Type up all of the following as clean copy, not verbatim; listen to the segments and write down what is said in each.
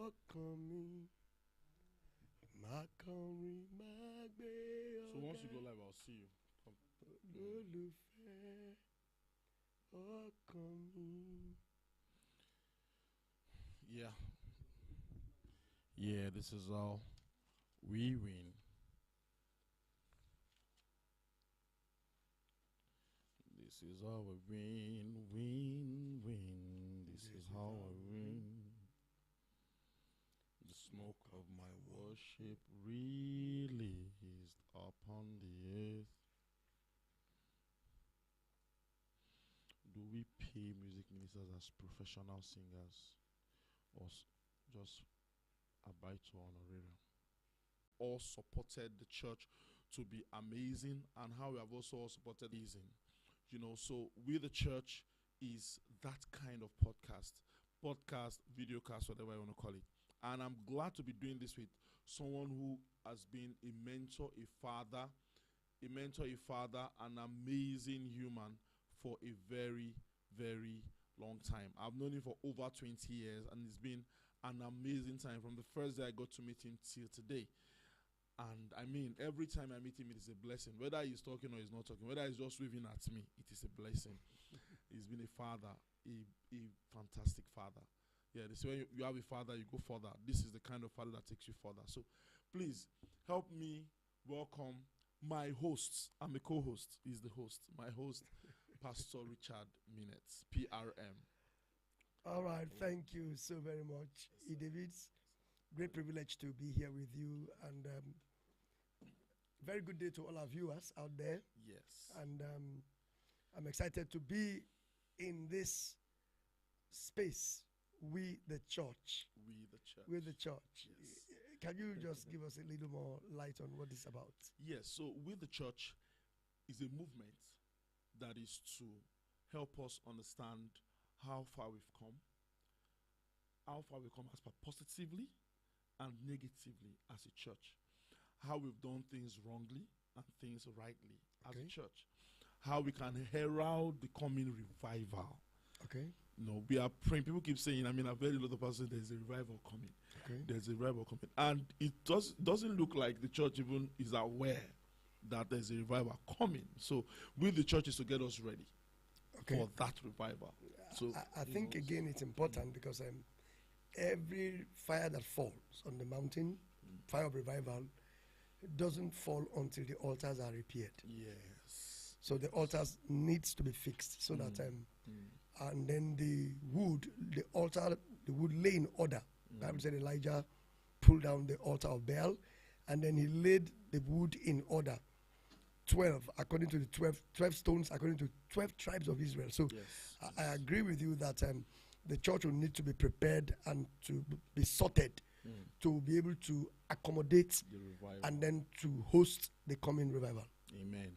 So once you go live, I'll see you. Yeah. Yeah, this is how we win. This is how I win, win, win. This is how I win. The smoke of my worship released upon the earth. Do we pay music ministers as professional singers or just abide to honorarium? All supported the church to be amazing, and how we have also all supported amazing. So we the church is that kind of podcast, videocast, whatever you want to call it. And I'm glad to be doing this with someone who has been a mentor, a father, an amazing human for a very, very long time. I've known him for over 20 years, and it's been an amazing time from the first day I got to meet him till today. And I mean, every time I meet him, it is a blessing. Whether he's talking or he's not talking, whether he's just waving at me, it is a blessing. He's been a father, a fantastic father. Yeah, this way you have a father, you go further. This is the kind of father that takes you further. So please help me welcome my hosts. I'm a co-host. He's the host. My host, Pastor Richard Minet, PRM. All right, thank you so very much, E. Davids. Great privilege to be here with you, and very good day to all our viewers out there. Yes. And I'm excited to be in this space. We the church. We the church. Yes. Can you just give us a little more light on what it's about? Yes. So We the Church is a movement that is to help us understand how far we've come as per positively and negatively as a church, how we've done things wrongly and things rightly as a church, how we can herald the coming revival. Okay. We are praying. People keep saying, I've heard a lot of us say there's a revival coming. Okay. There's a revival coming. And it doesn't look like the church even is aware that there's a revival coming. So we the church is to get us ready for that revival. So I think again it's important because every fire that falls on the mountain, fire of revival, doesn't fall until the altars are repaired. Yes. So the altars needs to be fixed so that and then the wood lay in order. Bible said Elijah pulled down the altar of Baal, and then he laid the wood in order. 12 according to the 12 stones according to 12 tribes of Israel. So yes. I agree with you that the church will need to be prepared and to be sorted to be able to accommodate the revival and then to host the coming revival. Amen.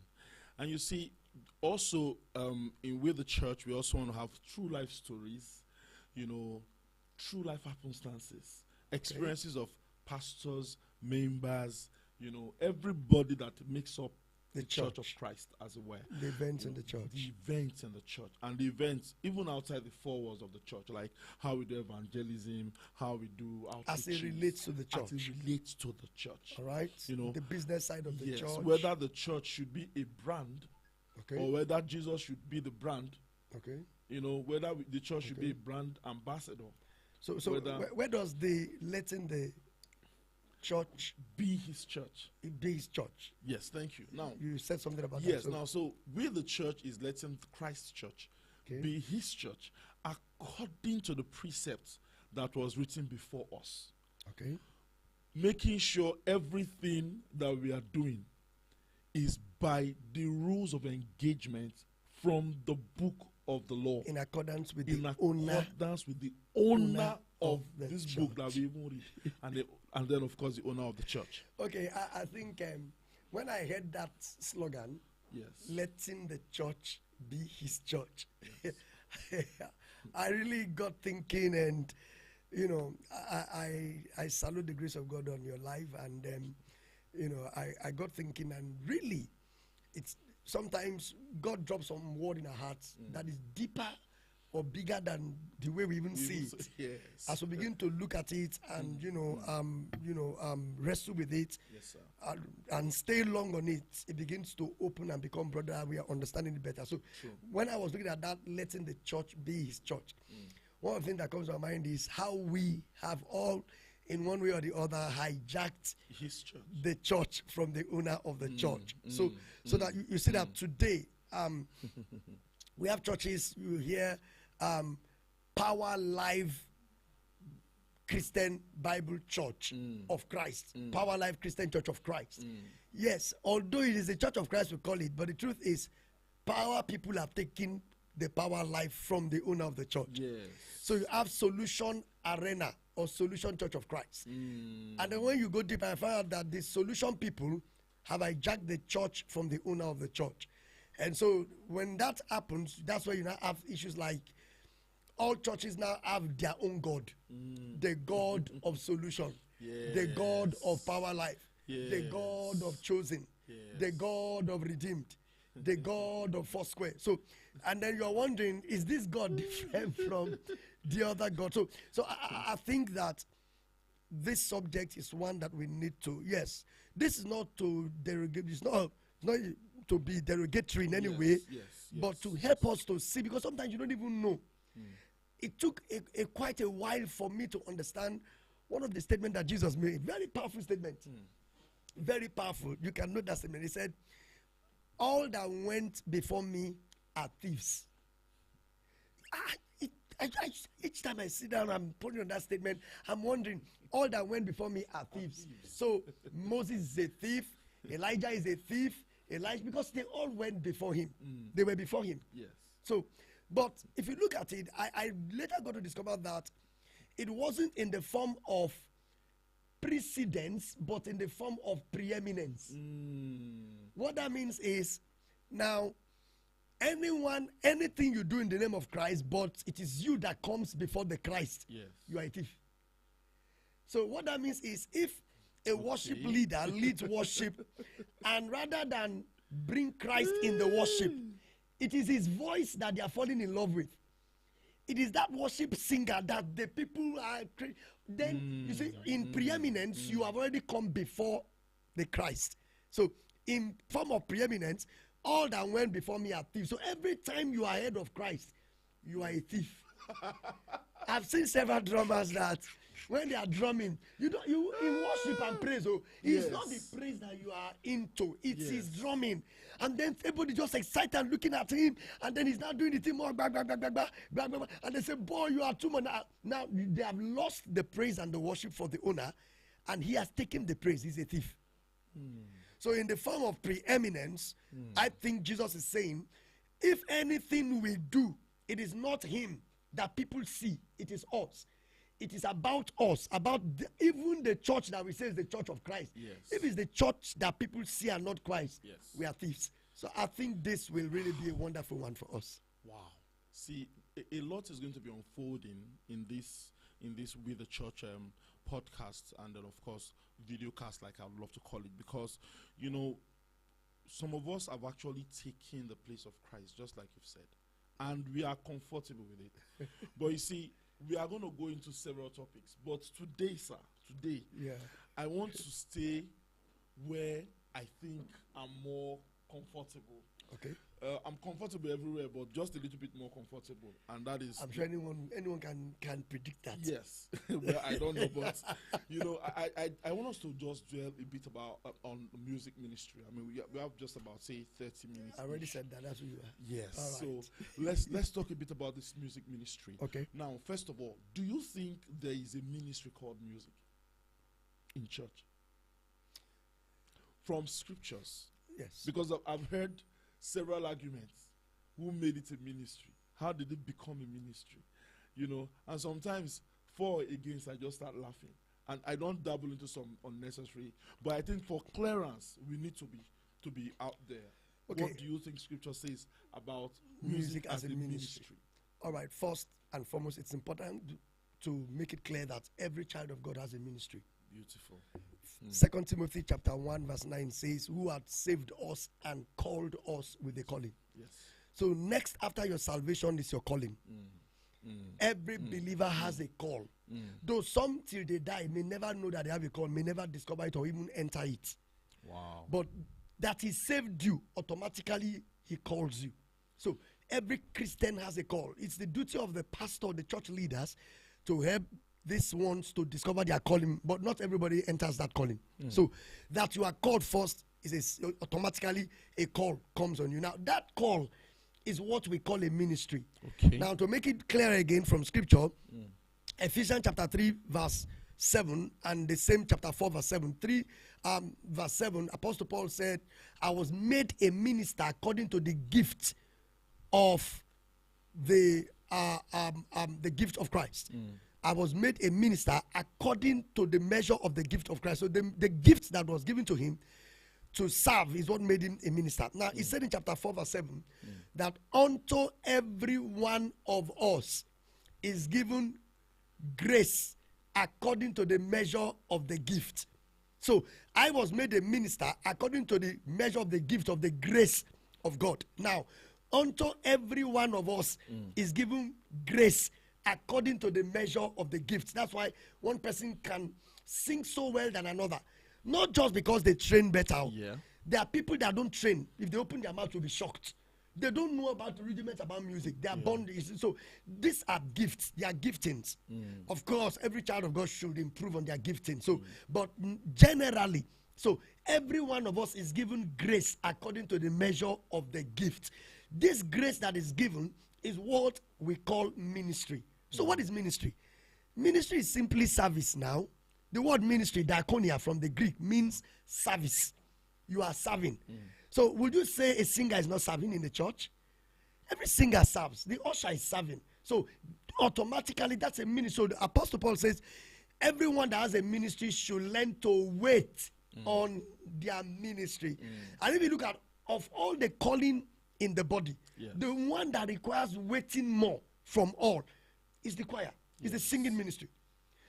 And you see, also in With the Church, we also want to have true life stories, true life happenstances, experiences of pastors, members, everybody that makes up the church of Christ, as it were. The events in the church. The events in the church. And the events, even outside the four walls of the church, like how we do evangelism, how we do outreach. As it relates to the church. As it relates to the church. All right? The business side of the church. Whether the church should be a brand, or whether Jesus should be the brand. Okay. Whether the church should be a brand ambassador. So where does the letting the church be his church? It be his church. Yes, thank you. Now you said something about that. Yes, so we the church is letting Christ's church be his church according to the precepts that was written before us. Okay. Making sure everything that we are doing is by the rules of engagement from the book of the law. In accordance with the owner of this church. Book that we even read. And then, of course, the owner of the church. Okay, I think when I heard that slogan, letting the church be his church, I really got thinking, and, I salute the grace of God on your life, and, I got thinking, and really, it's sometimes God drops some word in our hearts that is deeper or bigger than the way we even see it. Yes. As we begin to look at it and wrestle with it, Yes, sir. and stay long on it, it begins to open and become broader, and we are understanding it better. So True. when I was looking at that, letting the church be his church, one of the things that comes to my mind is how we have all, in one way or the other, hijacked His church. the church from the owner of the church. So that you see that today, we have churches, you hear Power Life Christian Bible Church of Christ. Power Life Christian Church of Christ. Yes, although it is the Church of Christ we call it, but the truth is, power people have taken the Power Life from the owner of the church. Yes. So you have Solution Arena or Solution Church of Christ. And then when you go deep, I find out that the Solution people have hijacked the church from the owner of the church. And so when that happens, that's where you now have issues like all churches now have their own God. The God of Solution. Yes. The God of Power Life. The Yes. God of Chosen. Yes. The God of Redeemed. The God of Foursquare. So, and then you're wondering, is this God different from the other God? So I think that this subject is one that we need to, yes, this is not to derogate, it's not to be derogatory in any way, but to help us to see, because sometimes you don't even know. It took quite a while for me to understand one of the statements that Jesus made. Very powerful statement. Very powerful. You can note that statement. He said, all that went before me are thieves. Each time I sit down, I'm putting on that statement, I'm wondering, all that went before me are thieves. So Moses is a thief, Elijah is a thief, because they all went before him. They were before him. Yes. So, but if you look at it, I later got to discover that it wasn't in the form of precedence, but in the form of preeminence. What that means is, now, anything you do in the name of Christ, but it is you that comes before the Christ, you are a thief. So what that means is, if a worship leader leads worship, and rather than bring Christ in the worship, it is his voice that they are falling in love with. It is that worship singer that the people are. Then you see, in preeminence, you have already come before the Christ. So in form of preeminence, all that went before me are thieves. So every time you are ahead of Christ, you are a thief. I've seen several drummers that when they are drumming, you in worship and praise. Oh, it's not the praise that you are into; it's his drumming. And then everybody just excited and looking at him, and then he's not doing the thing more, blah, blah, blah, blah, blah, blah, blah, blah. And they say, "Boy, you are too much." Now they have lost the praise and the worship for the owner, and he has taken the praise. He's a thief. So in the form of preeminence, I think Jesus is saying, if anything we do, it is not him that people see, it is us. It is about us, about even the church that we say is the church of Christ. Yes. If it's the church that people see and not Christ, Yes. we are thieves. So I think this will really be a wonderful one for us. Wow. See, a lot is going to be unfolding in this With the Church podcast, and then of course video cast, like I would love to call it, because some of us have actually taken the place of Christ, just like you've said, and we are comfortable with it. But you see, we are going to go into several topics, but today, sir, I want to stay where I think I'm more comfortable. Okay. I'm comfortable everywhere, but just a little bit more comfortable, and that is. I'm sure anyone can predict that. Yes, well, I don't know, but I want us to just dwell a bit about on music ministry. I mean, we have just about 30 minutes. I already said that. That's what you are. Yes. All right. So let's talk a bit about this music ministry. Okay. Now, first of all, do you think there is a ministry called music in church from scriptures? Yes. Because I've heard several arguments. Who made it a ministry? How did it become a ministry? And sometimes for or against, I just start laughing. And I don't dabble into some unnecessary. But I think for clearance, we need to be out there. Okay. What do you think scripture says about Music as a ministry? All right. First and foremost, it's important to make it clear that every child of God has a ministry. Beautiful. 2 Timothy chapter 1 verse 9 says, who had saved us and called us with a calling. Yes. So next after your salvation is your calling. Every believer has a call. Though some till they die may never know that they have a call, may never discover it or even enter it. Wow. But that he saved you, automatically he calls you. So every Christian has a call. It's the duty of the pastor, the church leaders, to help these ones to discover their calling, but not everybody enters that calling. So that you are called first is automatically a call comes on you. Now that call is what we call a ministry. Okay. Now to make it clear again from scripture, Ephesians chapter 3 verse 7 and the same chapter 4 verse 7. Verse 7, Apostle Paul said, I was made a minister according to the gift of the gift of Christ. I was made a minister according to the measure of the gift of Christ. So the gift that was given to him to serve is what made him a minister. Now, he said in chapter 4, verse 7, that unto every one of us is given grace according to the measure of the gift. So, I was made a minister according to the measure of the gift of the grace of God. Now, unto every one of us is given grace according to the measure of the gift. That's why one person can sing so well than another. Not just because they train better. Yeah. There are people that don't train. If they open their mouth, you'll be shocked. They don't know about the rudiments about music. They are born. So these are gifts. They are giftings. Of course, every child of God should improve on their gifting. So, but generally, so every one of us is given grace according to the measure of the gift. This grace that is given is what we call ministry. So what is ministry? Ministry is simply service now. The word ministry, diakonia from the Greek, means service. You are serving. So would you say a singer is not serving in the church? Every singer serves. The usher is serving. So automatically that's a ministry. So the Apostle Paul says, everyone that has a ministry should learn to wait on their ministry. And if you look at, of all the calling in the body, the one that requires waiting more from all is the choir, is the singing ministry.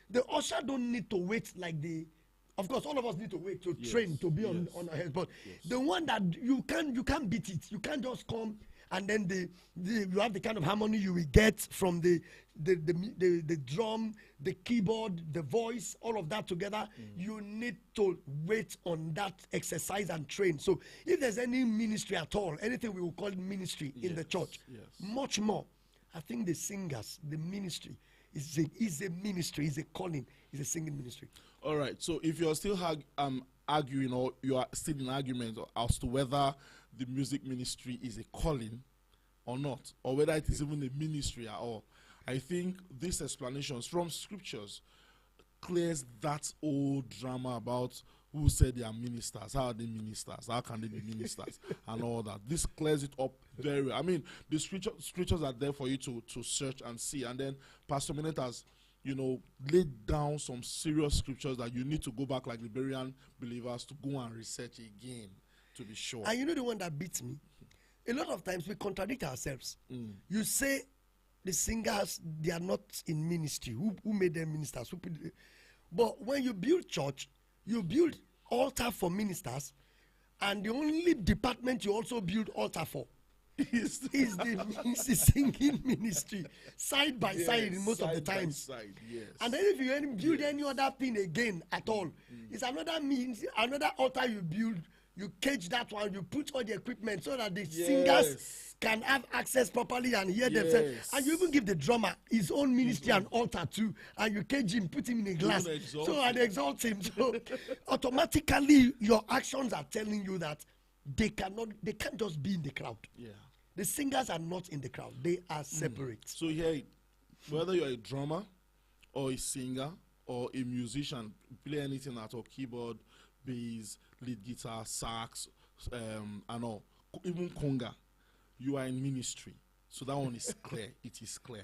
The usher don't need to wait like the, of course, all of us need to wait to train to be on our heads. But the one that you can't beat it. You can't just come and then you have the kind of harmony you will get from the drum, the keyboard, the voice, all of that together. You need to wait on that exercise and train. So if there's any ministry at all, anything we will call ministry in the church, much more, I think the singers, the ministry, is a ministry, is a calling, is a singing ministry. All right. So if you're still arguing, or you are still in argument as to whether the music ministry is a calling or not, or whether it is even a ministry at all, I think these explanations from scriptures clears that old drama about who said they are ministers, how are they ministers, how can they be ministers, and all that. This clears it up very well. I mean, the scriptures are there for you to search and see. And then Pastor Minet has, laid down some serious scriptures that you need to go back like Liberian believers to go and research again to be sure. And the one that beats me? A lot of times we contradict ourselves. You say the singers, they are not in ministry. Who made them ministers? But when you build church, you build altar for ministers, and the only department you also build altar for is the singing ministry, side by side in most of the times. And then if you build any other thing again at all, it's another altar you build. You cage that one, you put all the equipment so that the singers can have access properly and hear themselves. And you even give the drummer his own ministry and altar too. And you cage him, put him in a glass. And exalt him. So automatically your actions are telling you that they can't just be in the crowd. The singers are not in the crowd. They are separate. So here, whether you're a drummer or a singer or a musician, play anything at all, keyboard, bass, lead guitar, sax, and all, even conga, you are in ministry. So that one is clear. It is clear.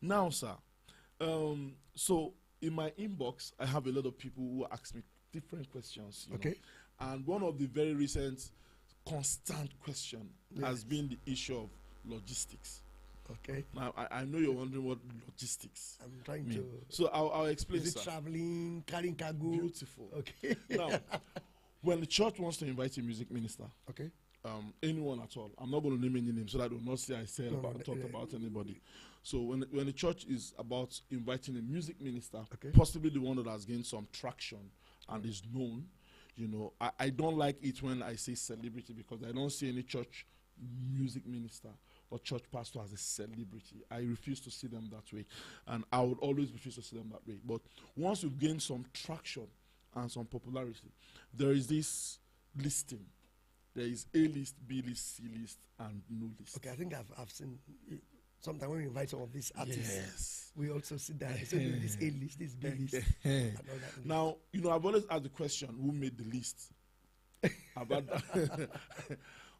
Now, sir, so in my inbox, I have a lot of people who ask me different questions. You know? And one of the very recent constant question has been the issue of logistics. Now, I know you're wondering what logistics. I'm trying to. So I'll explain. Is it traveling, carrying cargo? Beautiful. Now, when the church wants to invite a music minister, anyone at all. I'm not going to name any names so that I do not say I said talked about anybody. So when the church is about inviting a music minister, possibly the one that has gained some traction and is known, I don't like it when I say celebrity, because I don't see any church music minister or church pastor as a celebrity. I refuse to see them that way, and I would always refuse to see them that way. But once you've gained some traction and some popularity, there is this listing. There is A list, B list, C list, and no list. Okay, I think I've seen. Sometimes when we invite some of these artists, we also see that. So this A list, this B list, and all that. Now, I've always asked the question, who made the list? About that.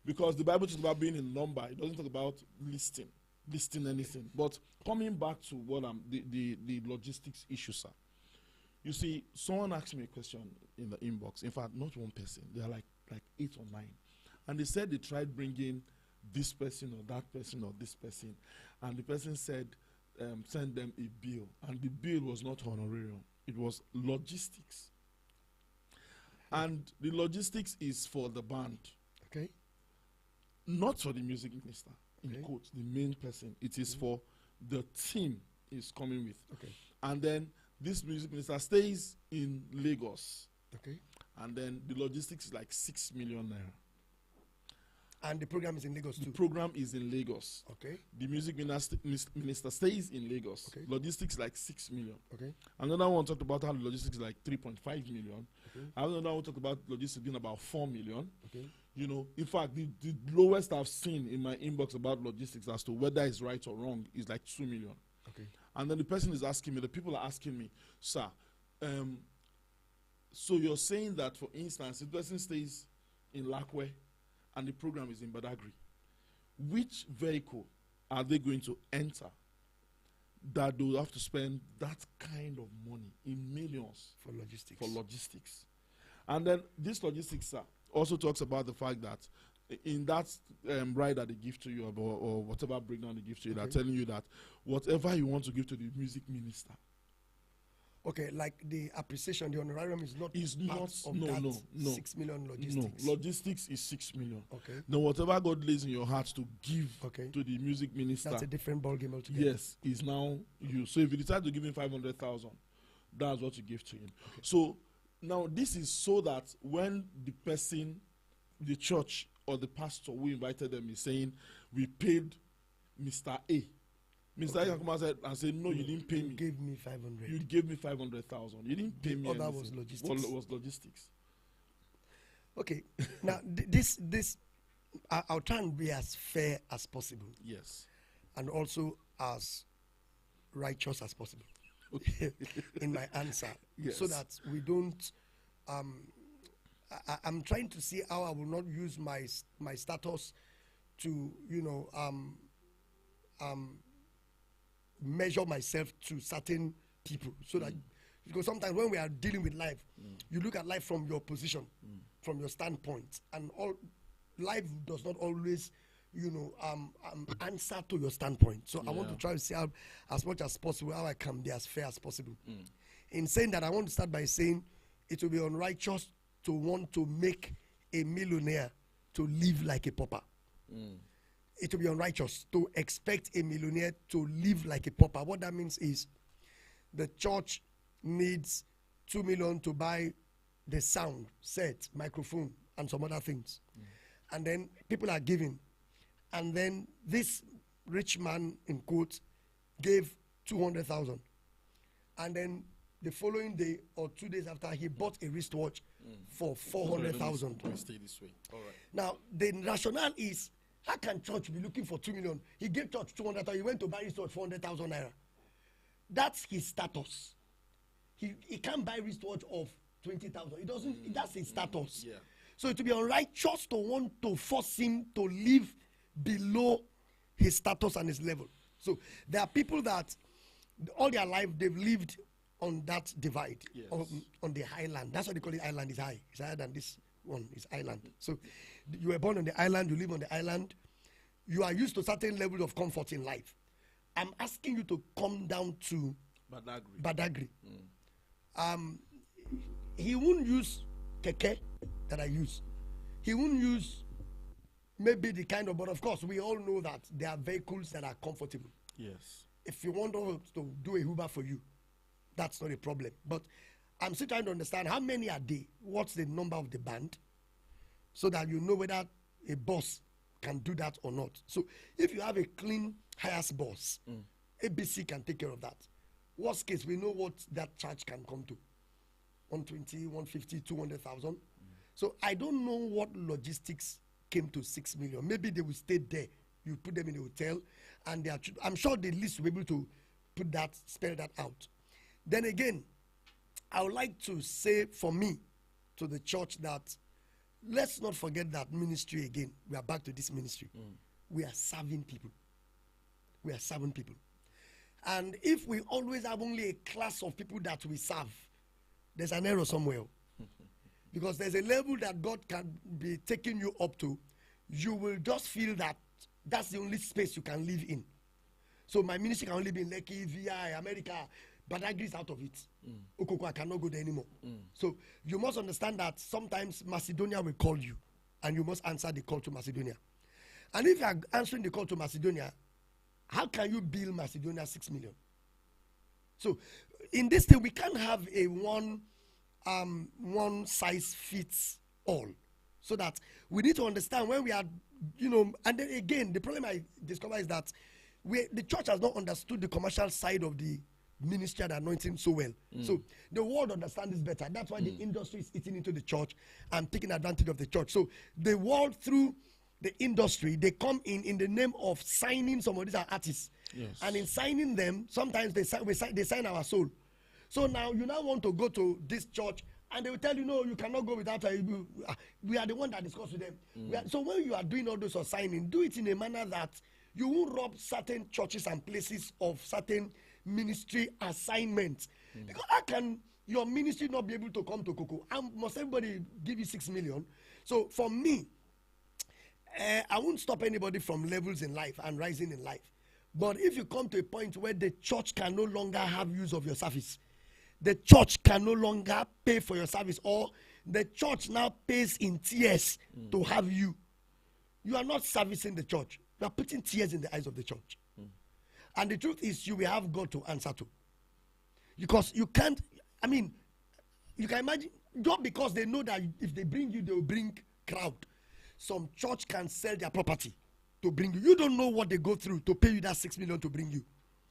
Because the Bible talks about being in number. It doesn't talk about listing anything. But coming back to what the logistics issue, sir. You see, someone asked me a question in the inbox. In fact, not one person. There are like 8 or 9. And they said they tried bringing this person or that person or this person. And the person said, send them a bill. And the bill was not honorarium. It was logistics. And the logistics is for the band. Okay. Not for the music minister, in quotes, the main person. It is for the team he's coming with. Okay. And then this music minister stays in Lagos. Okay. And then the logistics is like 6 million naira. And the program is in Lagos too? The program is in Lagos. Okay. The music minister stays in Lagos. Okay. Logistics like 6 million. Okay. Another one talked about how the logistics is like 3.5 million. Okay. Another one talked about logistics being about 4 million. Okay. In fact, the lowest I've seen in my inbox about logistics as to whether it's right or wrong is like 2 million. Okay. And then the person is asking me, the people are asking me, sir, so you're saying that, for instance, if the person stays in Lakwe and the program is in Badagry, which vehicle are they going to enter that they'll have to spend that kind of money in millions for logistics? And then this logistics, sir, also talks about the fact that in that ride that they give to you, or whatever breakdown they give to you, they're telling you that whatever you want to give to the music minister. Okay, like the appreciation, the honorarium is not no, 6 million logistics. No, logistics is 6 million. Okay. Now, whatever God lays in your heart to give to the music minister, that's a different ballgame altogether. Yes, is now you. So if you decide to give him 500,000, that's what you give to him. Okay. So now this is so that when the person, the church or the pastor who invited them is saying, we paid Mr. A. Mr. A can come and say, no, you didn't pay me. You gave me 500. You gave me 500,000. You didn't pay me anything. That was logistics. Was logistics. Okay. Now, this I'll try and be as fair as possible. Yes. And also as righteous as possible. Okay. In my answer. Yes. So that we don't... I'm trying to see how I will not use my status to, measure myself to certain people, so that, because sometimes when we are dealing with life, you look at life from your position, from your standpoint, and life does not always, answer to your standpoint. So I want to try to see how, as much as possible, how I can be as fair as possible. In saying that, I want to start by saying it will be unrighteous to want to make a millionaire to live like a pauper. It will be unrighteous to expect a millionaire to live like a pauper. What that means is the church needs 2 million to buy the sound set, microphone, and some other things. And then people are giving. And then this rich man, in quotes, gave 200,000. And then the following day or 2 days after, he bought a wristwatch for 400,000. Stay this way. All right. Now, the rationale is, how can church be looking for 2 million? He gave church 200,000. He went to buy wristwatch 400,000 naira. That's his status. He can't buy wristwatch of 20,000. He doesn't. That's his status. Yeah. So it would be unrighteous to want to force him to live below his status and his level. So there are people that all their life they've lived on that divide, yes, on the highland. That's what they call it. Island is high. It's higher than this one. It's island. So you were born on the island. You live on the island. You are used to certain level of comfort in life. I'm asking you to come down to Badagry. He won't use keke that I use. He won't use maybe the kind of, but of course, we all know that there are vehicles that are comfortable. Yes. If you want us to do a Uber for you, that's not a problem. But I'm still trying to understand how many are they? What's the number of the band? So that you know whether a bus can do that or not. So if you have a clean highest bus, ABC can take care of that. Worst case, we know what that charge can come to. 120, 150, 200,000. So I don't know what logistics came to 6 million. Maybe they will stay there. You put them in a hotel, and they are, I'm sure the list will be able to put that, spell that out. Then again, I would like to say for me, to the church, that let's not forget that ministry again. We are back to this ministry. We are serving people. We are serving people. And if we always have only a class of people that we serve, there's an error somewhere. Because there's a level that God can be taking you up to. You will just feel that that's the only space you can live in. So my ministry can only be in Lekki, VI, America, but Badagry is out of it. Okoko, I cannot go there anymore. So you must understand that sometimes Macedonia will call you, and you must answer the call to Macedonia. And if you are answering the call to Macedonia, how can you bill Macedonia 6 million? So in this thing, we can't have a one size fits all. So that we need to understand when we are, and then again, the problem I discover is that the church has not understood the commercial side of the ministry and anointing so well. So the world understands this better. That's why the industry is eating into the church and taking advantage of the church. So the world, through the industry, they come in the name of signing some of these artists. Yes. And in signing them, sometimes they sign our soul. So now you now want to go to this church, and they will tell you, no, you cannot go without us. We are the one that discuss with them. So when you are doing all those or signing, do it in a manner that you won't rob certain churches and places of certain ministry assignments. Because how can your ministry not be able to come to Coco? Must everybody give you 6 million? So for me, I won't stop anybody from levels in life and rising in life. But if you come to a point where the church can no longer have use of your service, the church can no longer pay for your service, or the church now pays in tears to have you, you are not servicing the church. You are putting tears in the eyes of the church. And the truth is, you will have God to answer to. Because you can't, you can imagine, not because they know that if they bring you, they will bring crowd. Some church can sell their property to bring you. You don't know what they go through to pay you that 6 million to bring you.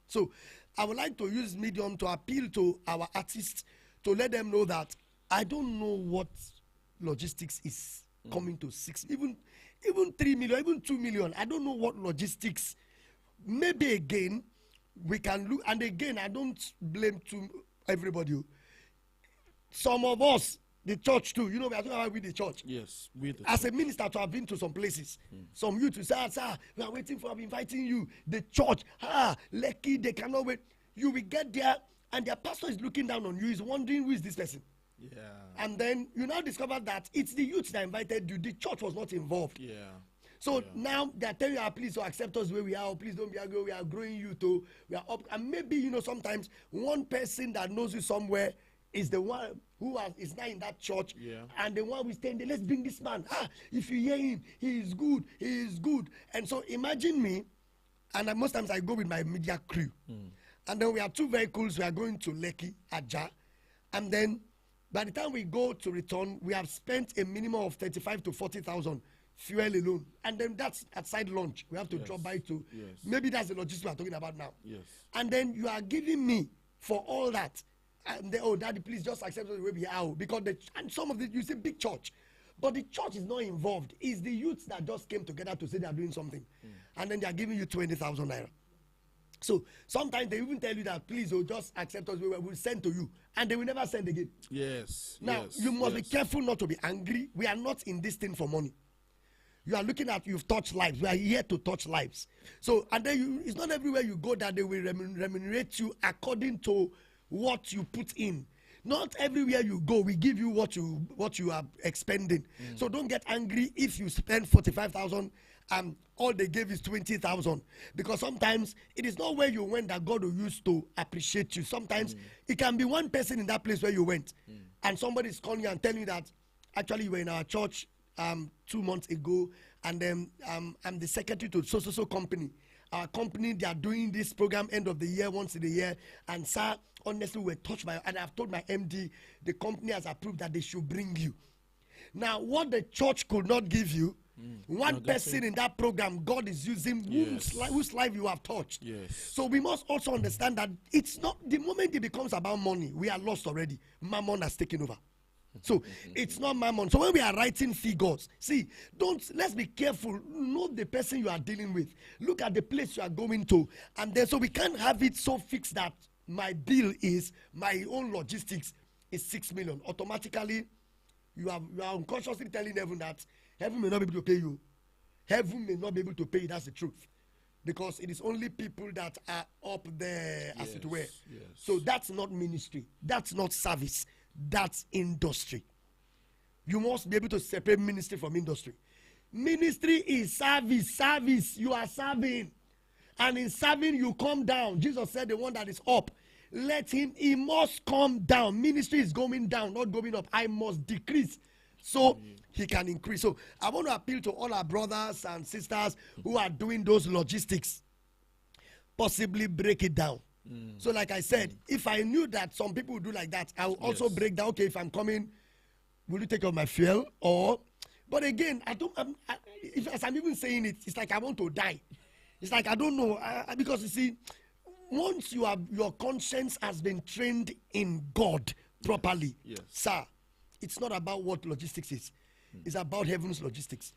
So I would like to use Medium to appeal to our artists to let them know that I don't know what logistics is coming to 6, even 3 million, even 2 million. I don't know what logistics. Maybe again, we can look, and again, I don't blame everybody. Some of us, the church too, we are talking about with the church. Yes, with the As church. a minister, to have been to some places. Some youth will say, sir, we are waiting for, I'm inviting you. The church, Lekki, they cannot wait. You will get there, and their pastor is looking down on you, is wondering who is this person. Yeah. And then you now discover that it's the youth that invited you. The church was not involved. Yeah. So now they're telling you, please accept us where we are, please don't be angry, we are growing you to, we are up. And maybe, sometimes one person that knows you somewhere is the one who is now in that church. Yeah. And the one we stand there, let's bring this man. If you hear him, he is good. And so imagine me, and most times I go with my media crew. And then we have 2 vehicles, we are going to Lekki, Aja. And then by the time we go to return, we have spent a minimum of 35 to 40,000 fuel alone. And then that's outside lunch. We have to drop by to. Yes. Maybe that's the logistics we are talking about now. Yes. And then you are giving me for all that. And then, daddy, please just accept us the way we are. Because and some of the, you say big church. But the church is not involved. It's the youths that just came together to say they are doing something. And then they are giving you 20,000 naira. So sometimes they even tell you that, please, just accept us, we will send to you. And they will never send again. Yes. Now, you must be careful not to be angry. We are not in this thing for money. You are looking at, you've touched lives. We are here to touch lives. So, and then it's not everywhere you go that they will remunerate you according to what you put in. Not everywhere you go, we give you what you are expending. So don't get angry if you spend 45,000 and all they gave is 20,000. Because sometimes it is not where you went that God will use to appreciate you. Sometimes it can be one person in that place where you went. And somebody is calling you and telling you that, actually, you were in our church 2 months ago, and then I'm the secretary to so company. Our company, they are doing this program end of the year, once in a year. And sir, honestly, we're touched by, and I've told my MD, the company has approved that they should bring you. Now, what the church could not give you, one person in that program, God is using whose life you have touched. Yes. So we must also understand that it's not, the moment it becomes about money, we are lost already. Mammon has taken over. So it's not mammon. So when we are writing figures, let's be careful. Know the person you are dealing with. Look at the place you are going to. And then, so we can't have it so fixed that my bill is, my own logistics is 6 million. Automatically, you are unconsciously telling heaven that heaven may not be able to pay you. Heaven may not be able to pay you. That's the truth. Because it is only people that are up there, as it were. Yes. So that's not ministry. That's not service. That's industry. You must be able to separate ministry from industry. Ministry is service. You are serving. And in serving, you come down. Jesus said the one that is up, he must come down. Ministry is going down, not going up. I must decrease so he can increase. So I want to appeal to all our brothers and sisters who are doing those logistics. Possibly break it down. So like I said, if I knew that some people would do like that, I will also break down, okay, if I'm coming, will you take off my fuel? But again, as I'm even saying it, it's like I want to die. It's like I don't know, because you see, once your conscience has been trained in God properly, sir, it's not about what logistics is. It's about heaven's logistics.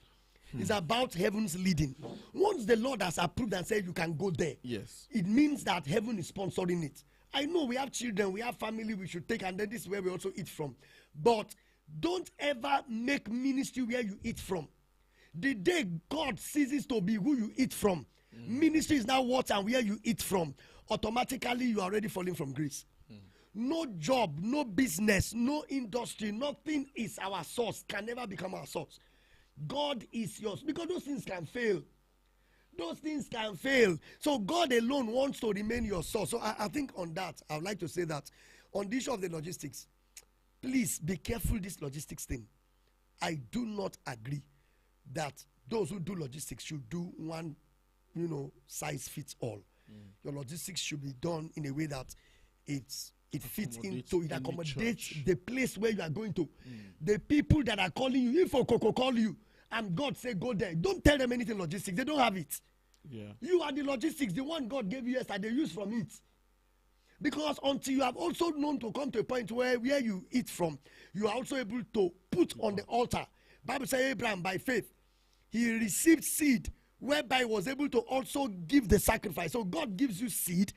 It's about heaven's leading. Once the Lord has approved and said you can go there, it means that heaven is sponsoring it. I know we have children, we have family we should take, and then this is where we also eat from. But don't ever make ministry where you eat from. The day God ceases to be who you eat from, ministry is now what and where you eat from. Automatically, you are already falling from grace. No job, no business, no industry, nothing is our source, can never become our source. God is yours, because those things can fail. Those things can fail. So God alone wants to remain your source. So I think on that, I would like to say that on the issue of the logistics, please be careful this logistics thing. I do not agree that those who do logistics should do one, size fits all. Your logistics should be done in a way that it fits into, it accommodates the place where you are going to. The people that are calling you, if Okoko call you and God say go there, don't tell them anything logistics. They don't have it. You are the logistics, the one God gave you yesterday, use from it. Because until you have also known to come to a point where you eat from, you are also able to put on the altar. Bible says Abraham by faith, he received seed whereby he was able to also give the sacrifice. So God gives you seed,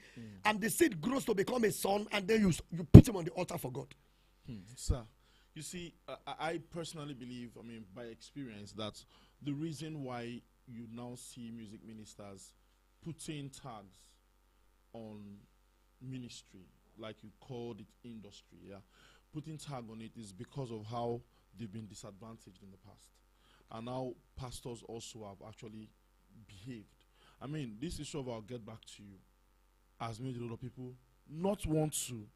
and the seed grows to become a son, and then you put him on the altar for God. Sir, you see, I personally believe, by experience, that the reason why you now see music ministers putting tags on ministry, like you called it industry, putting tag on it is because of how they've been disadvantaged in the past. And now pastors also have actually behaved. This issue of I'll get back to you has made a lot of people not want to,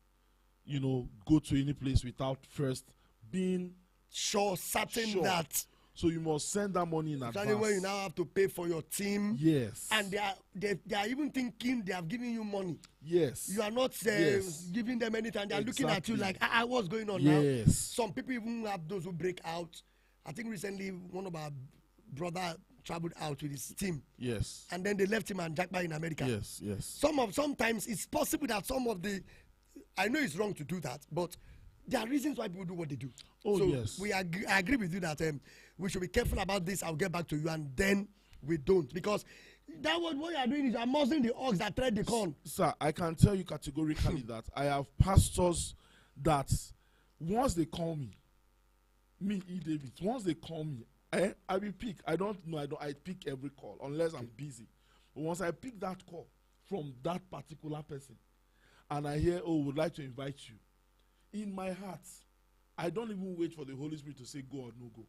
go to any place without first being certain that. So you must send that money in advance. When you now have to pay for your team. Yes. And they are even thinking they have given you money. Yes. You are not giving them anything. They are looking at you like, what's going on now? Some people even have those who break out. I think recently one of our brother traveled out with his team. Yes. And then they left him and Jackpot in America. Yes. Sometimes it's possible that some of the, I know it's wrong to do that, but there are reasons why people do what they do. I agree with you that we should be careful about this. I'll get back to you, and then we don't, because that what you are doing is you are muzzling the ox that tread the corn. Sir, I can tell you categorically that I have pastors that once they call me, David, once they call me, I will pick. I pick every call unless I'm busy. But once I pick that call from that particular person, and I hear, would like to invite you, in my heart, I don't even wait for the Holy Spirit to say go or no go.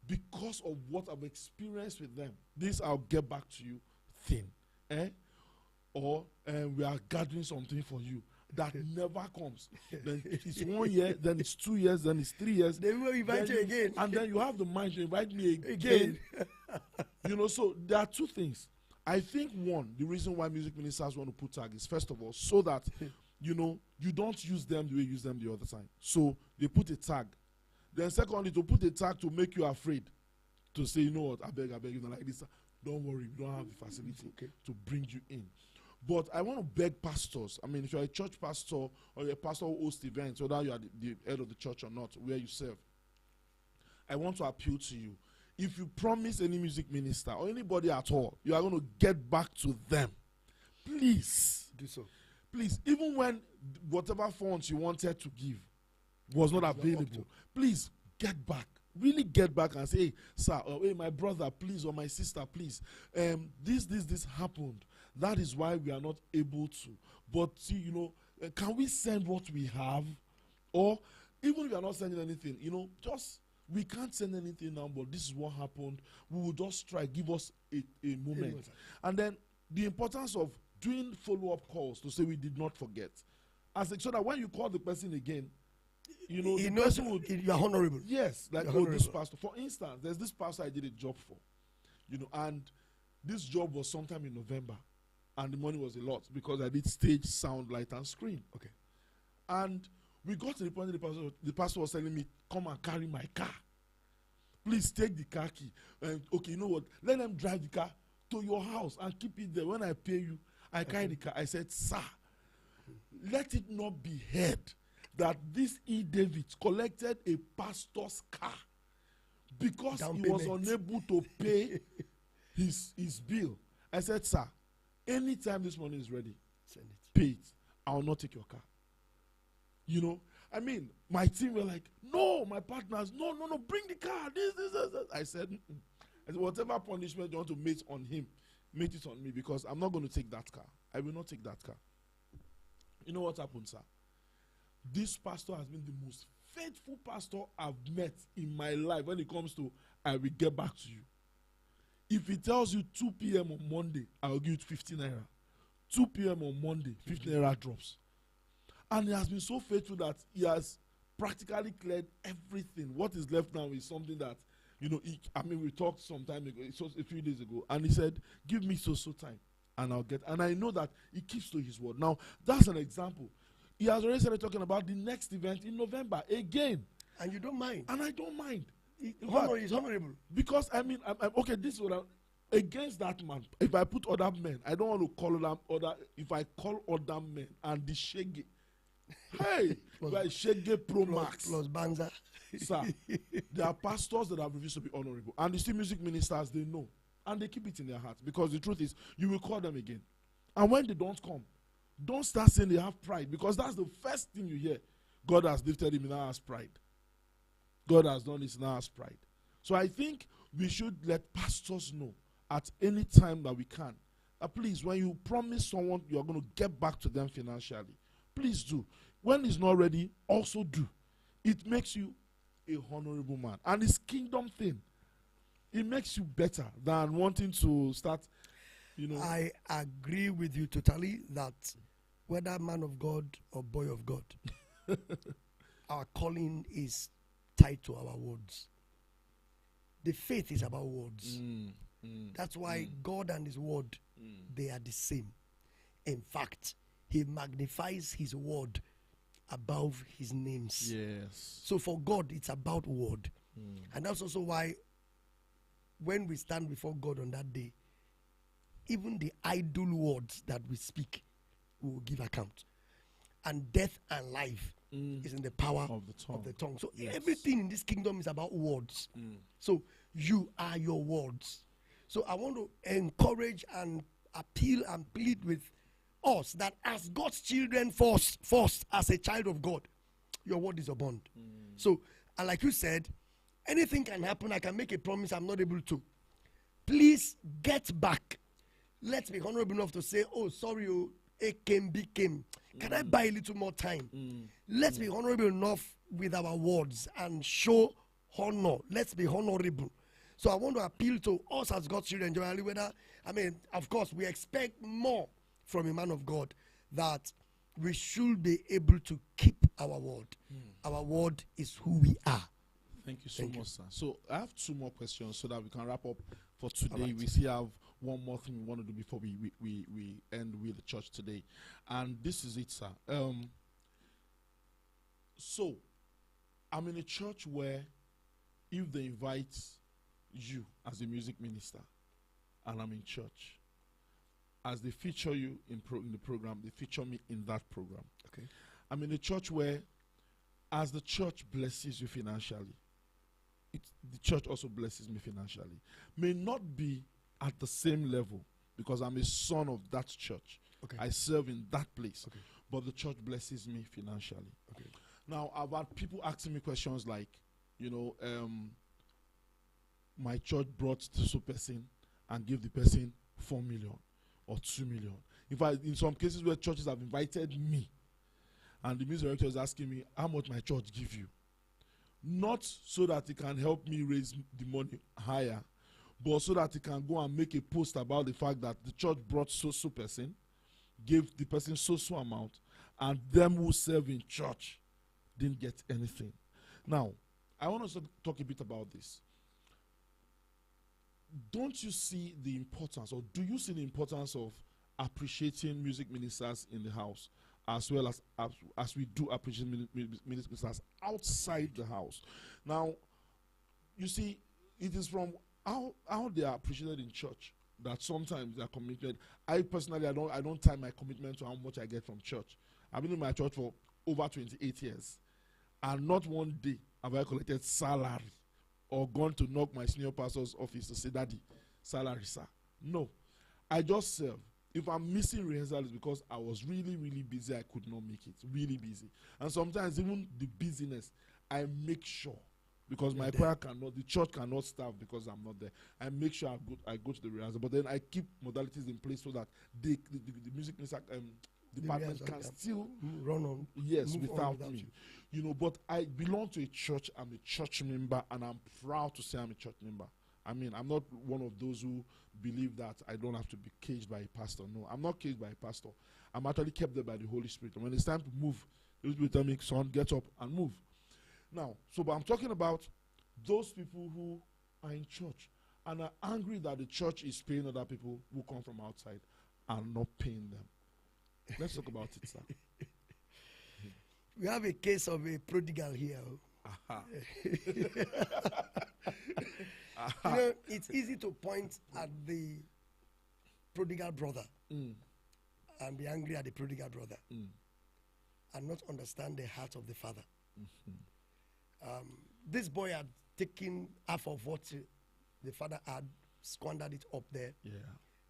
Because of what I've experienced with them, this I'll get back to you thing. Or we are gathering something for you. that never comes. Then it's 1 year, then it's 2 years, then it's 3 years. They will invite you again. And then you have the mind to invite me again. So there are two things. I think one, the reason why music ministers want to put tag is, first of all, so that, you don't use them the way you use them the other time. So they put a tag. Then secondly, to put a tag to make you afraid. To say, you know what, I beg, like this. Don't worry, we don't have the facility to bring you in. But I want to beg pastors. I mean, if you're a church pastor or you're a pastor who hosts events, whether you are the head of the church or not, where you serve, I want to appeal to you. If you promise any music minister or anybody at all, you are going to get back to them. Please. Do so. Please, even when whatever funds you wanted to give was not available, please get back. Really get back and say, hey, sir, hey, my brother, please, or my sister, please. This happened. That is why we are not able to. But see, can we send what we have? Or even if we are not sending anything, we can't send anything now, but this is what happened. We will just try, give us a moment. And then the importance of doing follow-up calls to say we did not forget. So that when you call the person again, he knows you are honorable. Yes, like this pastor. For instance, there's this pastor I did a job for, and this job was sometime in November, and the money was a lot because I did stage, sound, light, and screen. Okay, and we got to the point the pastor was telling me, "Come and carry my car. Please take the car key. Okay, you know what? Let them drive the car to your house and keep it there. When I pay you, I carry the car." I said, "Sir, let it not be heard that this David collected a pastor's car because he was unable to pay his bill." I said, "Sir, anytime this money is ready, send it. Pay it. I will not take your car." I mean, my team were like, "No, my partners, no, bring the car. This. I said, whatever punishment you want to make on him, make it on me, because I'm not going to take that car. I will not take that car." You know what happened, sir? This pastor has been the most faithful pastor I've met in my life when it comes to, I will get back to you. If he tells you 2 p.m. on Monday, I will give you 15 naira. 2 p.m. on Monday, 15 naira drops. And he has been so faithful that he has practically cleared everything. What is left now is something that, we talked some time ago, it was a few days ago, and he said, "Give me so time, and I'll get." And I know that he keeps to his word. Now, that's an example. He has already started talking about the next event in November again. And you don't mind. And I don't mind. Honor is honorable. Because, I'm okay, this is what against that man, if I put other men, I don't want to call them if I call other men and the shege, hey, like shege pro max. Plus Banza. Sir, there are pastors that have refused to be honorable. And the still music ministers, they know. And they keep it in their hearts. Because the truth is, you will call them again. And when they don't come, don't start saying they have pride, because that's the first thing you hear. God has lifted him, he now has pride. God has done this, now has pride. So I think we should let pastors know at any time that we can, please, when you promise someone you're going to get back to them financially, please do. When it's not ready, also do. It makes you a honorable man. And it's kingdom thing. It makes you better than wanting to start, I agree with you totally that whether man of God or boy of God, our calling is tied to our words. The faith is about words. That's why God and his word, they are the same. In fact, he magnifies his word above his names. Yes. So for God, it's about word. And that's also why when we stand before God on that day, even the idle words that we speak, we will give account. And death and life is in the power of the tongue. So everything in this kingdom is about words. So you are your words. So I want to encourage and appeal and plead with us that as God's children first as a child of God, your word is a bond. So, and like you said, anything can happen. I can make a promise I'm not able to. Please get back. Let's be honorable enough to say, "Oh, sorry, it came. Can I buy a little more time?" Let's be honorable enough with our words and show honor. Let's be honorable. So I want to appeal to us as God's children, generally, of course, we expect more from a man of God, that we should be able to keep our word. Our word is who we are. Thank you so much, sir. So I have 2 more questions so that we can wrap up for today. Right. We still have one more thing we want to do before we end with the church today. And this is it, sir. So I'm in a church where if they invite you as a music minister and I'm in church, as they feature you in the program, they feature me in that program. Okay. I'm in a church where as the church blesses you financially, the church also blesses me financially. May not be at the same level because I'm a son of that church. Okay. I serve in that place. Okay. But the church blesses me financially. Okay. Now, I've had people asking me questions like, my church brought this person and gave the person 4 million or 2 million. In fact, in some cases where churches have invited me and the music director is asking me how much my church give you. Not so that it can help me raise the money higher, but so that it can go and make a post about the fact that the church brought so person, gave the person so amount, and them who serve in church didn't get anything. Now, I want us to talk a bit about this. Don't you see the importance, or do you see the importance of appreciating music ministers in the house, as well as we do appreciate music ministers outside the house? Now, you see, it is from how they are appreciated in church that sometimes they are committed. I personally, I don't tie my commitment to how much I get from church. I've been in my church for over 28 years, and not one day have I collected salary or gone to knock my senior pastor's office to say, "Daddy, salary, sir." No, I just serve. If I'm missing rehearsal, it's because I was really, really busy. I could not make it. Really busy. And sometimes even the busyness, I make sure, because my choir cannot, the church cannot staff because I'm not there. I make sure I go to the rehearsal. But then I keep modalities in place so that the music department can still run on. Yes, without me. But I belong to a church. I'm a church member, and I'm proud to say I'm a church member. I mean, I'm not one of those who believe that I don't have to be caged by a pastor. No, I'm not caged by a pastor. I'm actually kept there by the Holy Spirit. And when it's time to move, the Holy Spirit tell me, "Son, get up and move." Now, but I'm talking about those people who are in church and are angry that the church is paying other people who come from outside and not paying them. Let's talk about it, sir. We have a case of a prodigal here. It's easy to point at the prodigal brother and be angry at the prodigal brother and not understand the heart of the father. This boy had taken half of what the father had, squandered it up there. Yeah.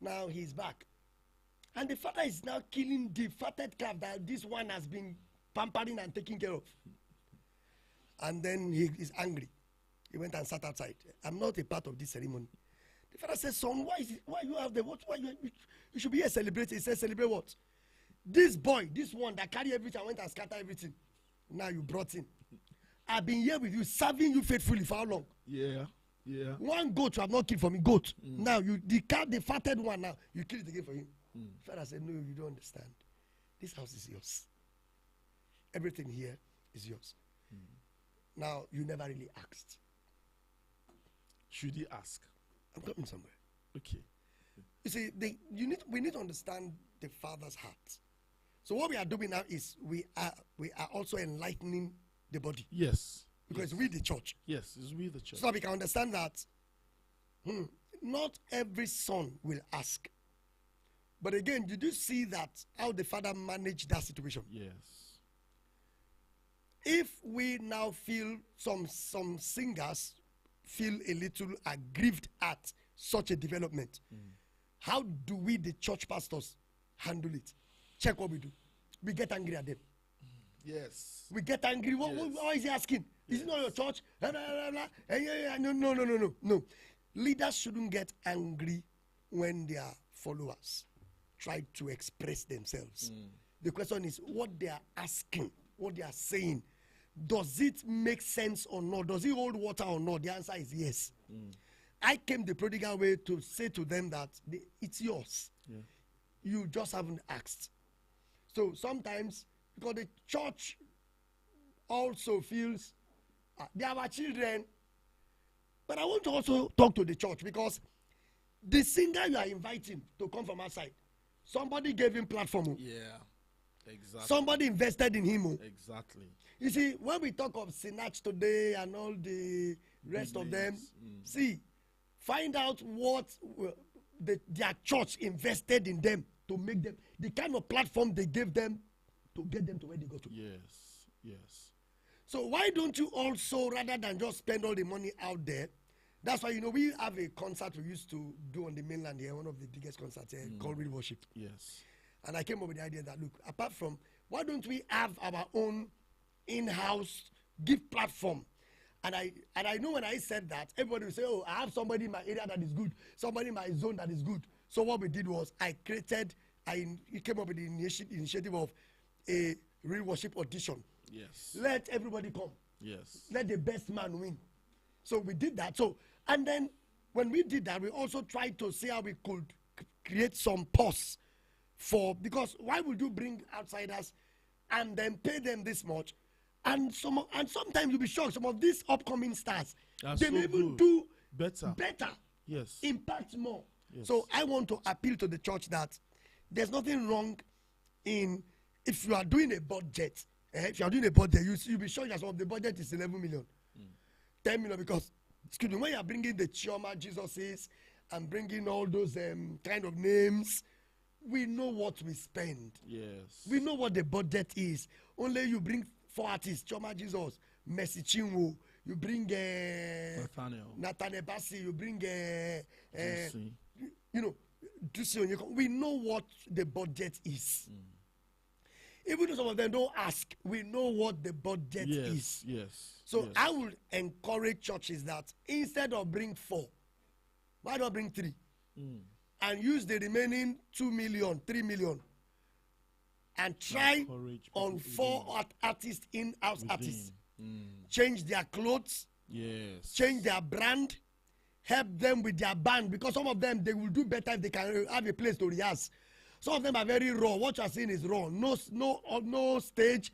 Now he's back. And the father is now killing the fatted calf that this one has been pampering and taking care of. And then he is angry. He went and sat outside. I'm not a part of this ceremony. The father says, "Son, why you have the what? You should be here celebrating." He says, "Celebrate what? This boy, this one that carry everything and went and scatter everything. Now you brought in. I've been here with you, serving you faithfully for how long? Yeah. One goat you have not killed for me, goat. Now the fatted one now, you kill it again for him." The father said, "No, you don't understand. This house is yours. Everything here is yours. Now, you never really asked." Should he ask? I'm coming somewhere. Okay. You see, we need to understand the father's heart. So what we are doing now is we are also enlightening the body. Yes. Because we the church. Yes, it's we the church. So that we can understand that not every son will ask. But again, did you see that how the father managed that situation? Yes. If we now feel some singers feel a little aggrieved at such a development, how do we, the church pastors, handle it? Check what we do. We get angry at them. Yes. We get angry. What is he asking? Is it not your church? No. Leaders shouldn't get angry when their followers try to express themselves. The question is what they are asking, what they are saying. Does it make sense or not? Does it hold water or not? The answer is yes. I came the prodigal way to say to them that it's yours. Yeah. You just haven't asked. So sometimes, because the church also feels they are our children, but I want to also talk to the church, because the singer you are inviting to come from outside, somebody gave him platform. Yeah, exactly. Somebody invested in him. Exactly. You see, when we talk of Sinach today and all the rest of them, see, find out what their church invested in them to make them, the kind of platform they gave them to get them to where they got to. Yes, yes. So why don't you also, rather than just spend all the money out there, that's why, we have a concert we used to do on the mainland here, one of the biggest concerts here, called Real Worship. Yes. And I came up with the idea that, look, apart from, why don't we have our own in-house gift platform? And I know when I said that, everybody will say, oh, I have somebody in my area that is good, somebody in my zone that is good. So what we did was I came up with the initiative of a Real Worship audition. Yes. Let everybody come. Yes. Let the best man win. So we did that. So, and then when we did that, we also tried to see how we could create some pause because why would you bring outsiders and then pay them this much? And sometimes you'll be shocked. Some of these upcoming stars, they may even do better. Yes. Impact more. Yes. So I want to appeal to the church that there's nothing wrong in, if you are doing a budget, if you are doing a budget, you'll be shocked that some of the budget is 11 million. 10 million, because, excuse me, when you are bringing the Chioma Jesuses and bringing all those kind of names, we know what we spend. Yes. We know what the budget is. Only you bring 4 artists, Chioma Jesus, Mercy Chinwo, you bring Nathaniel Bassi, you bring Dusi. We know what the budget is. Even though some of them don't ask, we know what the budget is. Yes. So I would encourage churches that instead of bring 4, why not bring 3? And use the remaining 2 million, 3 million, and try on 4 artists, in-house artists. Change their clothes. Yes. Change their brand. Help them with their band, because some of them, they will do better if they can have a place to rehearse. Some of them are very raw. What you are seeing is raw. No stage.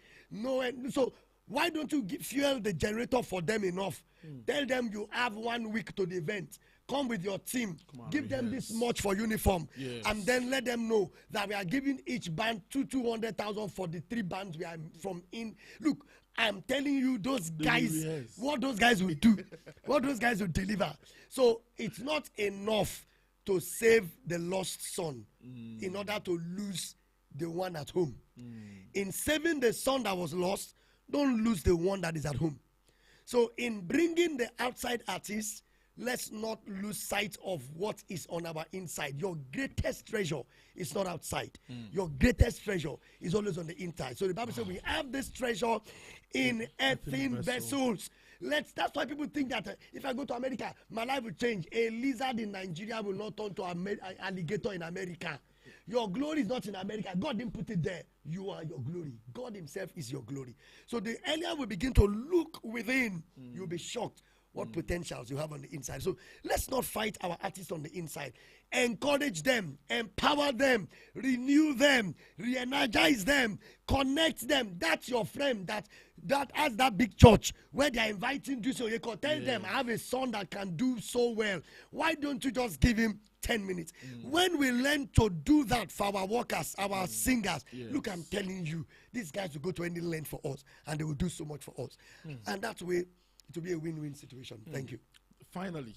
So why don't you fuel the generator for them enough? Tell them you have 1 week to the event. Come with your team. Give them this much for uniform. Yes. And then let them know that we are giving each band 200,000 for the 3 bands we are from in. Look, I'm telling you, those guys, what those guys will do, what those guys will deliver. So it's not enough to save the lost son in order to lose the one at home. In saving the son that was lost, don't lose the one that is at home. So in bringing the outside artists, let's not lose sight of what is on our inside. Your greatest treasure is not outside. Your greatest treasure is always on the inside. So the Bible says we have this treasure in earthen vessels. That's why people think that if I go to America, my life will change. A lizard in Nigeria will not turn to an alligator in America. Your glory is not in America. God didn't put it there. You are your glory. God himself is your glory. So the earlier we begin to look within, you'll be shocked what potentials you have on the inside. So let's not fight our artists on the inside. Encourage them, empower them, renew them, re-energize them, connect them. That's your friend that has that big church where they're inviting you. So you can tell them, I have a son that can do so well. Why don't you just give him 10 minutes? When we learn to do that for our workers, our singers, look, I'm telling you, these guys will go to any length for us and they will do so much for us. And that way, it will be a win-win situation. Thank you. Finally,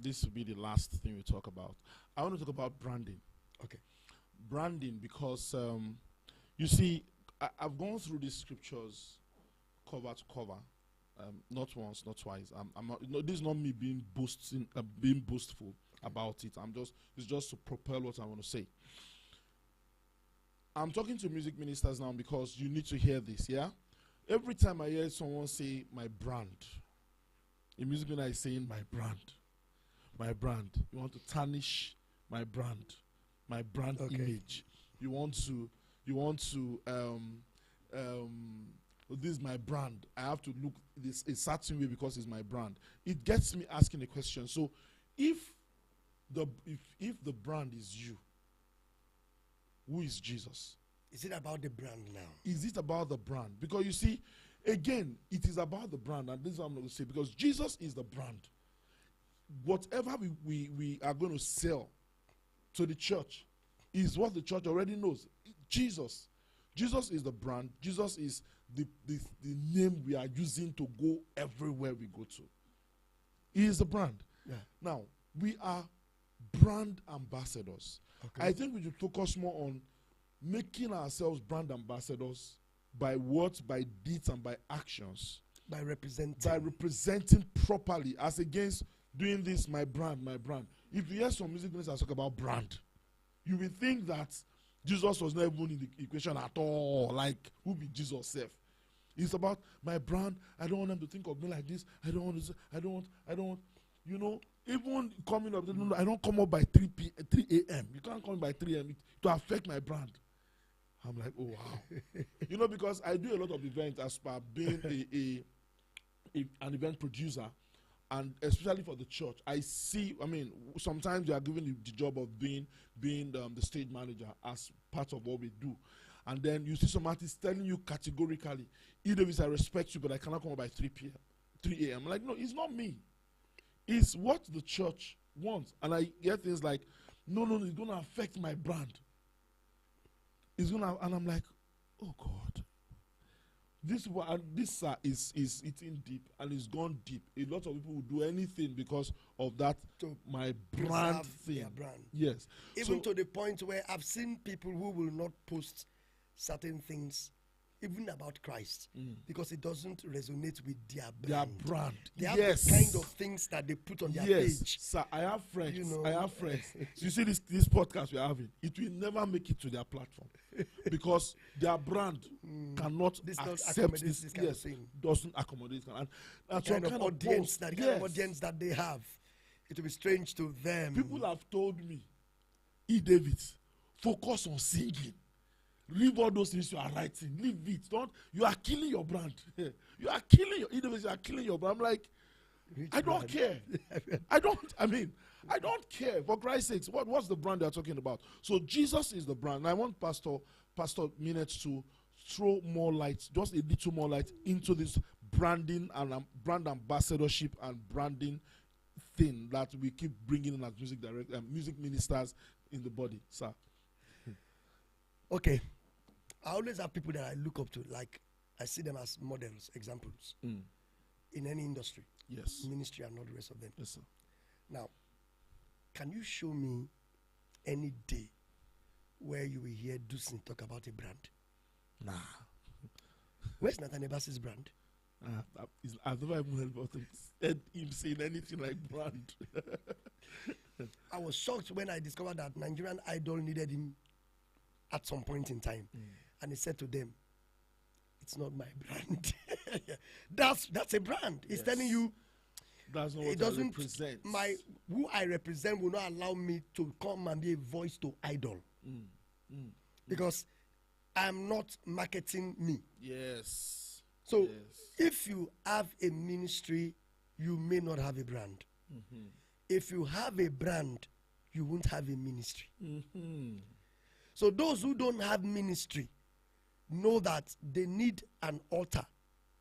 this will be the last thing we talk about. I want to talk about branding. Okay. Branding, because you see, I've gone through these scriptures cover to cover, not once, not twice. This is not me being boastful about it. It's just to propel what I want to say. I'm talking to music ministers now because you need to hear this. Yeah. Every time I hear someone say my brand, a music minister is saying my brand. My brand. You want to tarnish my brand image. You want to this is my brand. I have to look this a certain way because it's my brand. It gets me asking a question. So if the brand is you, who is Jesus? Is it about the brand now? Is it about the brand? Because you see, again, it is about the brand, and this is what I'm going to say, because Jesus is the brand. Whatever we are going to sell to the church is what the church already knows. Jesus. Jesus is the brand. Jesus is the name we are using to go everywhere we go to. He is the brand. Yeah. Now, we are brand ambassadors. Okay. I think we should focus more on making ourselves brand ambassadors by words, by deeds, and by actions. By representing. By representing properly, as against doing this, my brand, my brand. If you hear some music ministers talk about brand, you will think that Jesus was not even in the equation at all. Like, who be Jesus self? It's about my brand. I don't want them to think of me like this. I don't want, you know, even coming up, I don't come up by 3 a.m. You can't come by 3 a.m. to affect my brand. I'm like, oh, wow. You know, because I do a lot of events as per being an event producer, and especially for the church. I see, I mean, sometimes you are given the job of being the stage manager as part of what we do. And then you see some artists telling you categorically, either I respect you, but I cannot come up by 3 a.m. I'm like, no, it's not me. It's what the church wants. And I get things like, no, it's going to affect my brand. It's going to, and I'm like, oh God. This is eating deep, and it's gone deep. A lot of people will do anything because of that, my brand thing. Brand. Yes. Even to the point where I've seen people who will not post certain things, even about Christ, because it doesn't resonate with their brand. They have the kind of things that they put on their page. Sir, I have friends. You know. I have friends. So you see this podcast we're having, it will never make it to their platform because their brand cannot accept this kind of thing. Doesn't accommodate. And that's the kind of audience that they have. It will be strange to them. People have told me, E. David, focus on singing. Leave all those things you are writing. Leave it. You are killing your brand. You are killing your brand. I'm like, I don't care. I don't care. For Christ's sakes, what's the brand they're talking about? So Jesus is the brand. And I want Pastor Minet to throw more light, just a little more light into this branding and brand ambassadorship and branding thing that we keep bringing in as music ministers in the body, sir. Okay. I always have people that I look up to, like I see them as models, examples in any industry. Yes. Ministry and all the rest of them. Yes, sir. Now, can you show me any day where you will hear Dusin talk about a brand? Nah. Where's Nathaniel Bassey's brand? I've never even heard about him saying anything like brand. I was shocked when I discovered that Nigerian Idol needed him at some point in time. And he said to them, it's not my brand. That's a brand. He's telling you, that's not it what doesn't represent. Who I represent will not allow me to come and be a voice to Idol. Because I'm not marketing me. Yes. So if you have a ministry, you may not have a brand. If you have a brand, you won't have a ministry. So those who don't have ministry know that they need an altar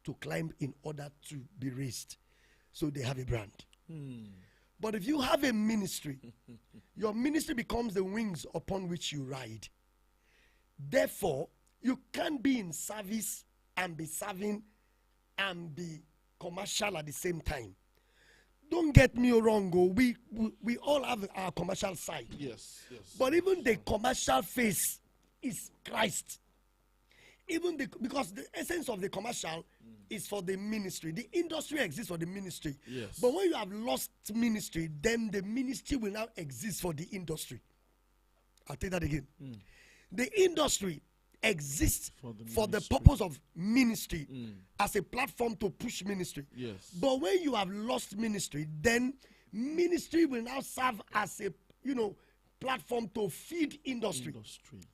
to climb in order to be raised. So they have a brand. But if you have a ministry, your ministry becomes the wings upon which you ride. Therefore, you can't be in service and be serving and be commercial at the same time. Don't get me wrong, we all have our commercial side. Yes. But even the commercial face is Christ. Because the essence of the commercial is for the ministry. The industry exists for the ministry. Yes. But when you have lost ministry, then the ministry will now exist for the industry. I'll take that again. The industry exists for the purpose of ministry as a platform to push ministry. Yes. But when you have lost ministry, then ministry will now serve as a platform to feed industry.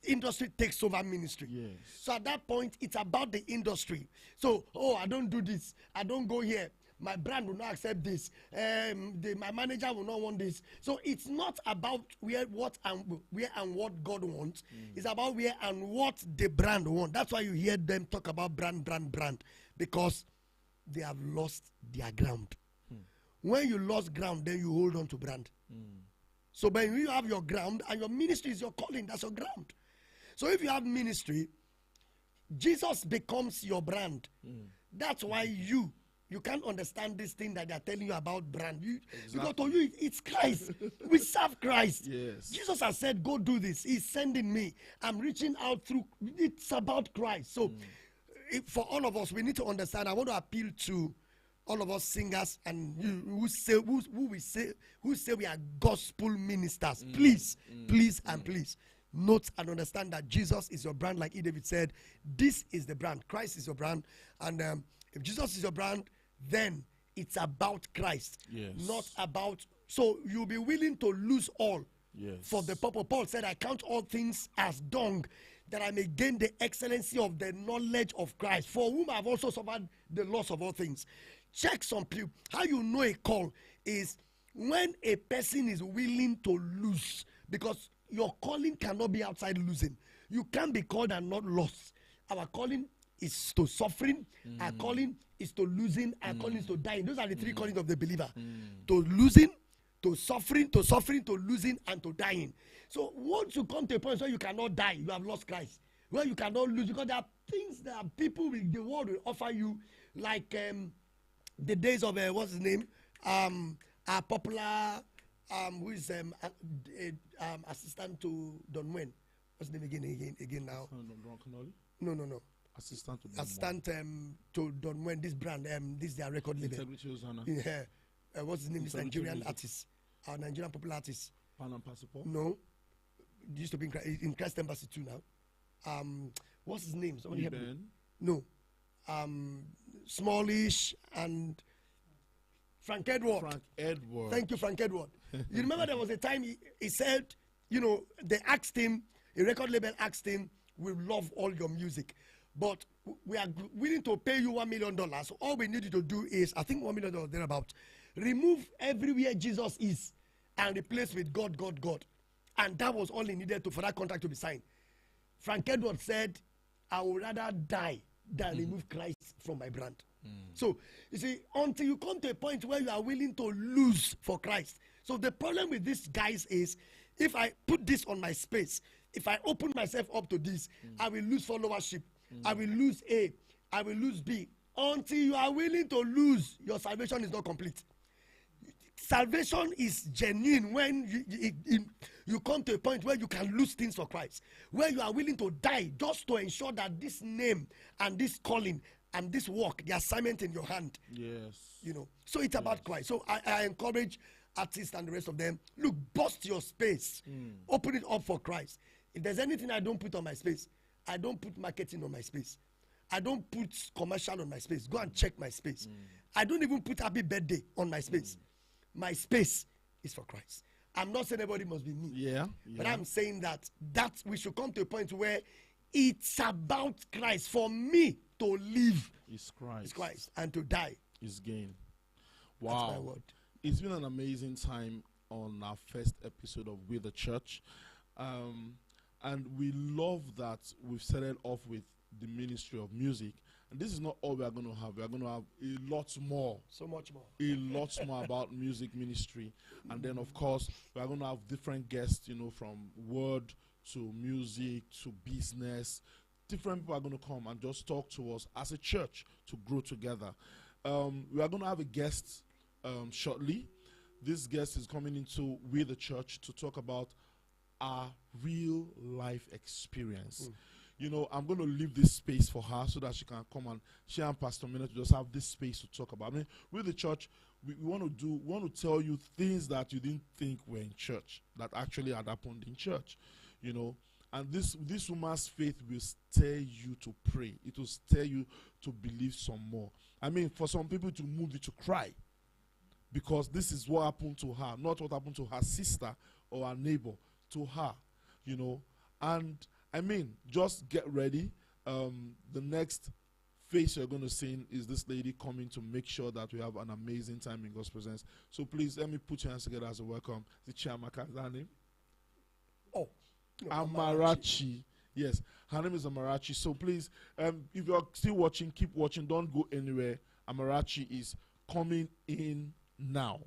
Industry takes over ministry. Yes. So at that point, it's about the industry. So, I don't do this. I don't go here. my brand will not accept this. My manager will not want this. So it's not about where and what God wants. It's about where and what the brand wants. That's why you hear them talk about brand, because they have lost their ground. When you lost ground, then you hold on to brand. So when you have your ground and your ministry is your calling, that's your ground. So if you have ministry, Jesus becomes your brand. That's why you can't understand this thing that they're telling you about brand. Because to you, it's Christ. We serve Christ. Yes. Jesus has said, go do this. He's sending me. I'm reaching out through. It's about Christ. So for all of us, we need to understand. I want to appeal to all of us singers and you who say we are gospel ministers. Please, please note and understand that Jesus is your brand, like E. David said. This is the brand. Christ is your brand. And if Jesus is your brand, then it's about Christ. Yes. Not about. So you'll be willing to lose all. Yes. For the purpose. Paul said, I count all things as dung, that I may gain the excellency of the knowledge of Christ, for whom I've also suffered the loss of all things. Check some people. How you know a call is when a person is willing to lose, because your calling cannot be outside losing. You can't be called and not lost. Our calling is to suffering. Our calling is to losing. Our calling is to dying. Those are the three callings of the believer. To losing, to suffering, to losing, and to dying. So once you come to a point where you cannot die, you have lost Christ. Where you cannot lose, because there are things that people in the world will offer you, like the days of what's his name, our popular who is assistant to Don Wen. What's his name again now? No. Assistant to Don Wen. This brand, this is their record label. Yeah. What's his name? This Nigerian artist, our Nigerian popular artist. Pan and Passport? No, he used to be in Christ Embassy too now. What's his name? Somebody help me. No. Smallish and Frank Edward. Thank you, Frank Edward. You remember there was a time he said, they asked him, a record label asked him, we love all your music, but we are willing to pay you $1 million. So all we need you to do is, I think $1 million thereabout, remove everywhere Jesus is and replace with God, God, God. And that was all he needed for that contract to be signed. Frank Edward said, I would rather die than remove Christ from my brand. So, you see, until you come to a point where you are willing to lose for Christ. So the problem with these guys is, if I put this on my space, if I open myself up to this, I will lose followership. I will lose A. I will lose B. Until you are willing to lose, your salvation is not complete. Salvation is genuine when you come to a point where you can lose things for Christ, where you are willing to die just to ensure that this name and this calling and this work, the assignment in your hand. Yes. So it's about Christ. So I encourage artists and the rest of them, look, bust your space. Open it up for Christ. If there's anything I don't put on my space, I don't put marketing on my space. I don't put commercial on my space. Go and check my space. I don't even put happy birthday on my space. My space is for Christ. I'm not saying everybody must be me. Yeah. But I'm saying that we should come to a point where it's about Christ. For me to live is Christ. Is Christ. And to die is gain. Wow. That's my word. It's been an amazing time on our first episode of We the Church. And we love that we've started off with the ministry of music. And this is not all we are going to have. We are going to have a lot more. So much more. A lot more about music ministry. And then, of course, we are going to have different guests, from word to music to business. Different people are going to come and just talk to us as a church to grow together. We are going to have a guest shortly. This guest is coming into We the Church to talk about our real life experience. I'm going to leave this space for her so that she can come and she and Pastor Minet to just have this space to talk about. With the church, we want to tell you things that you didn't think were in church that actually had happened in church, And this woman's faith will stir you to pray. It will stir you to believe some more. For some people to move you to cry, because this is what happened to her, not what happened to her sister or her neighbor, to her, And just get ready. The next face you're going to sing is this lady coming to make sure that we have an amazing time in God's presence. So please let me put your hands together as a welcome. The Chiamaka, is that her name? Oh, no, Amarachi. Yes, her name is Amarachi. So please, if you're still watching, keep watching. Don't go anywhere. Amarachi is coming in now.